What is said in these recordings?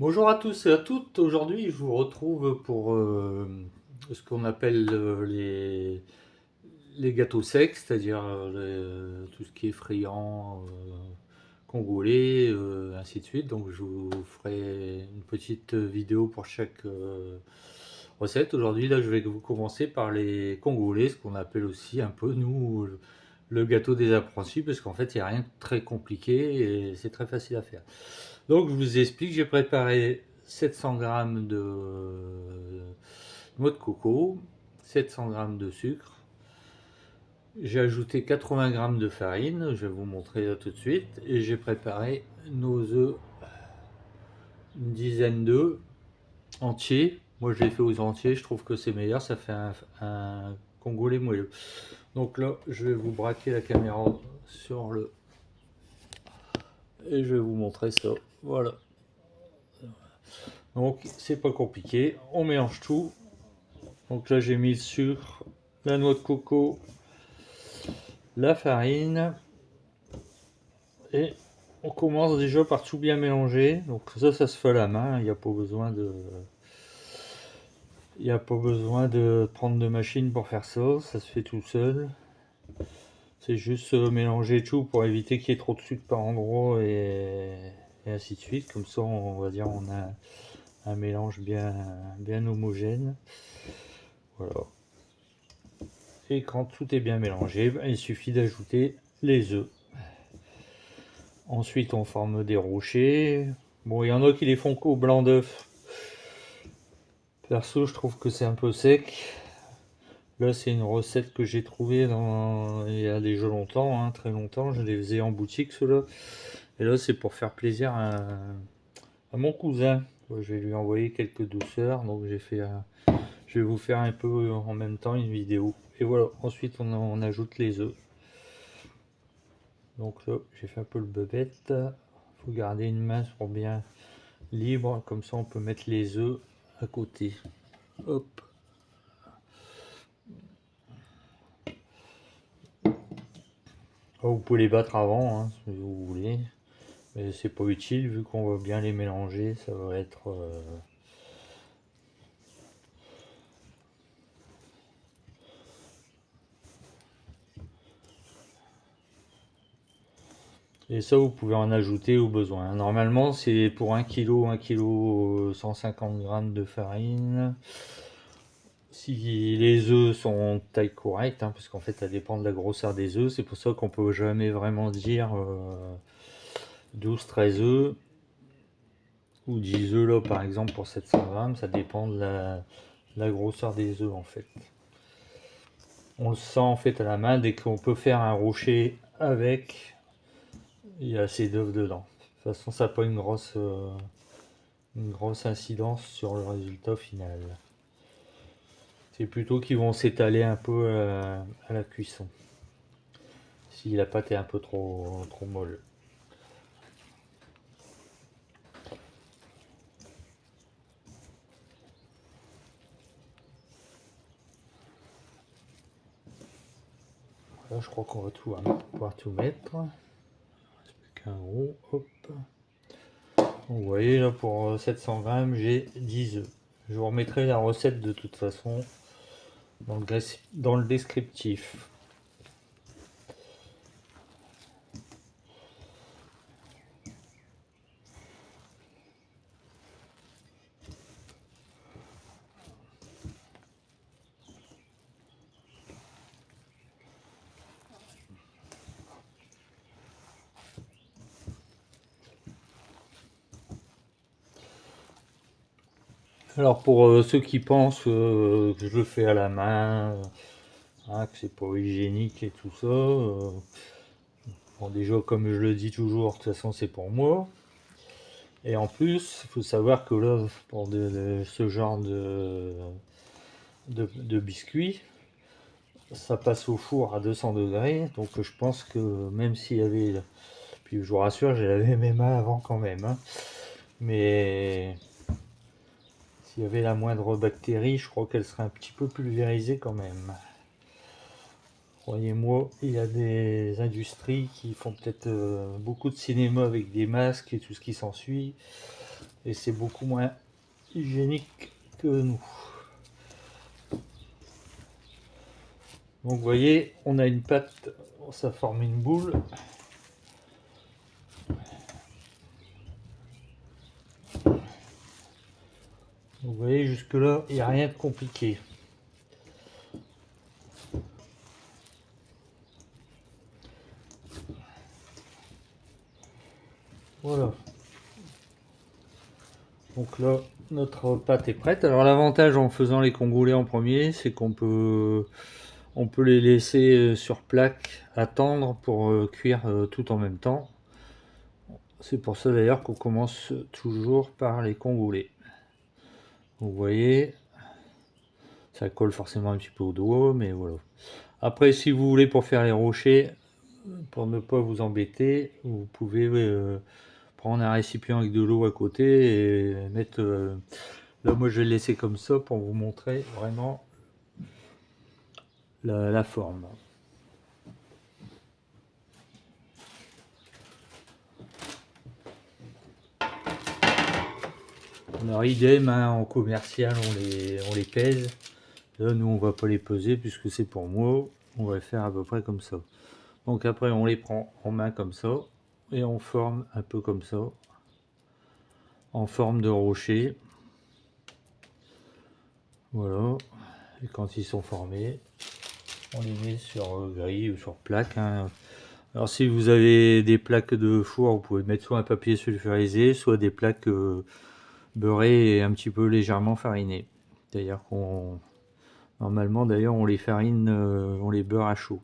Bonjour à tous et à toutes. Aujourd'hui, je vous retrouve pour ce qu'on appelle les gâteaux secs, c'est-à-dire tout ce qui est friand, congolais, ainsi de suite. Donc, je vous ferai une petite vidéo pour chaque recette. Aujourd'hui, là, je vais vous commencer par les congolais, ce qu'on appelle aussi un peu, nous, le gâteau des apprentis, parce qu'en fait, il n'y a rien de très compliqué et c'est très facile à faire. Donc, je vous explique, j'ai préparé 700 grammes de noix de coco, 700 grammes de sucre. J'ai ajouté 80 grammes de farine, je vais vous montrer là tout de suite. Et j'ai préparé nos œufs, une dizaine d'œufs entiers. Moi, je les fais aux entiers, je trouve que c'est meilleur, ça fait un congolais moelleux. Donc là, je vais vous braquer la caméra sur le... Et je vais vous montrer ça. Voilà. Donc, c'est pas compliqué. On mélange tout. Donc là, j'ai mis le sucre, la noix de coco, la farine. Et on commence déjà par tout bien mélanger. Donc ça se fait à la main. Il n'y a pas besoin de... Il n'y a pas besoin de prendre de machine pour faire ça. Ça se fait tout seul. C'est juste mélanger tout pour éviter qu'il y ait trop de sucre par endroit et ainsi de suite. Comme ça, on va dire, on a un mélange bien homogène. Voilà. Et quand tout est bien mélangé, il suffit d'ajouter les œufs. Ensuite, on forme des rochers. Bon, il y en a qui les font qu'au blanc d'œuf. Perso, je trouve que c'est un peu sec. Là, c'est une recette que j'ai trouvée il y a déjà longtemps, hein, très longtemps. Je les faisais en boutique, ceux-là. Et là, c'est pour faire plaisir à mon cousin. Je vais lui envoyer quelques douceurs. Donc, je vais vous faire un peu en même temps une vidéo. Et voilà, ensuite, on ajoute les œufs. Donc là, j'ai fait un peu le bebête. Il faut garder une main pour bien libre, comme ça on peut mettre les œufs à côté. Hop. Oh, vous pouvez les battre avant, hein, si vous voulez, mais c'est pas utile vu qu'on va bien les mélanger. Ça va être et ça, vous pouvez en ajouter au besoin. Normalement, c'est pour 1 kg 150 grammes de farine. Si les œufs sont de taille correcte, hein, parce qu'en fait ça dépend de la grosseur des œufs, c'est pour ça qu'on peut jamais vraiment dire 12-13 œufs ou 10 œufs là par exemple pour 700 grammes, ça dépend de la grosseur des œufs en fait. On le sent en fait à la main, dès qu'on peut faire un rocher avec, il y a assez d'œufs dedans. De toute façon, ça n'a pas une grosse incidence sur le résultat final. C'est plutôt qu'ils vont s'étaler un peu à la cuisson. Si la pâte est un peu trop molle. Là, je crois qu'on va pouvoir tout mettre. Il reste plus qu'un rond. Hop. Vous voyez, là, pour 700 grammes, j'ai 10 œufs. Je vous remettrai la recette de toute façon dans le descriptif. Alors pour ceux qui pensent que je le fais à la main, hein, que c'est pas hygiénique et tout ça, bon déjà comme je le dis toujours, de toute façon c'est pour moi. Et en plus, il faut savoir que là, pour ce genre de biscuits, ça passe au four à 200 degrés. Donc je pense que même s'il y avait... Puis je vous rassure, j'ai lavé mes mains avant quand même, hein. Mais s'il y avait la moindre bactérie, je crois qu'elle serait un petit peu pulvérisée quand même. Croyez-moi, il y a des industries qui font peut-être beaucoup de cinéma avec des masques et tout ce qui s'ensuit. et c'est beaucoup moins hygiénique que nous. Donc vous voyez, on a une pâte, ça forme une boule. Vous voyez, jusque là, il n'y a rien de compliqué. Voilà. Donc là, notre pâte est prête. Alors l'avantage en faisant les congoulés en premier, c'est qu'on peut, les laisser sur plaque, attendre pour cuire tout en même temps. C'est pour ça d'ailleurs qu'on commence toujours par les congoulés. Vous voyez, ça colle forcément un petit peu au doigt, mais voilà. Après, si vous voulez pour faire les rochers, pour ne pas vous embêter, vous pouvez prendre un récipient avec de l'eau à côté et mettre... là, moi, je vais le laisser comme ça pour vous montrer vraiment la forme. Alors, idem, hein, en commercial, on les pèse. Là, nous, on va pas les peser puisque c'est pour moi. On va faire à peu près comme ça. Donc après, on les prend en main comme ça et on forme un peu comme ça, en forme de rocher. Voilà. Et quand ils sont formés, on les met sur grille ou sur plaque, hein. Alors si vous avez des plaques de four, vous pouvez mettre soit un papier sulfurisé, soit des plaques beurrées et un petit peu légèrement farinées. D'ailleurs qu'on normalement d'ailleurs on les farine, on les beurre à chaud.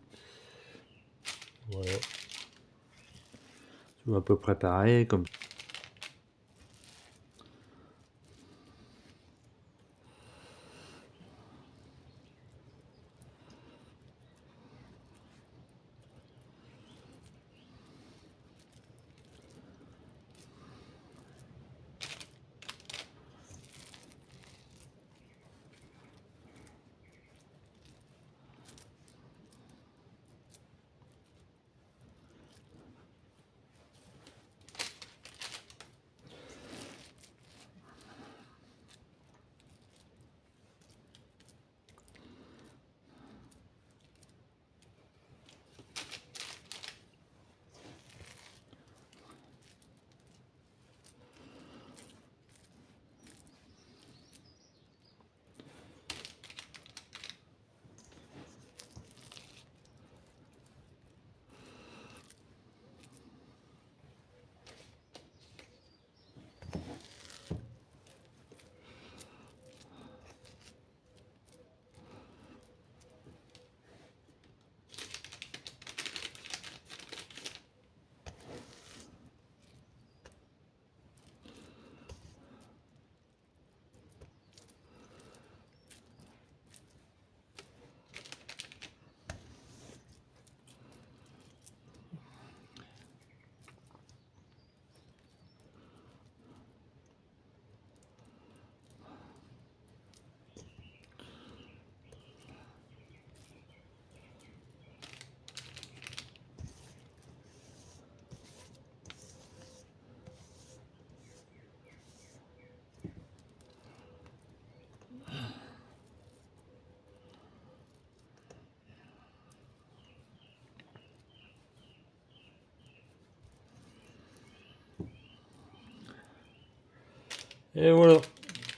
Voilà. C'est à peu près pareil comme. Et voilà.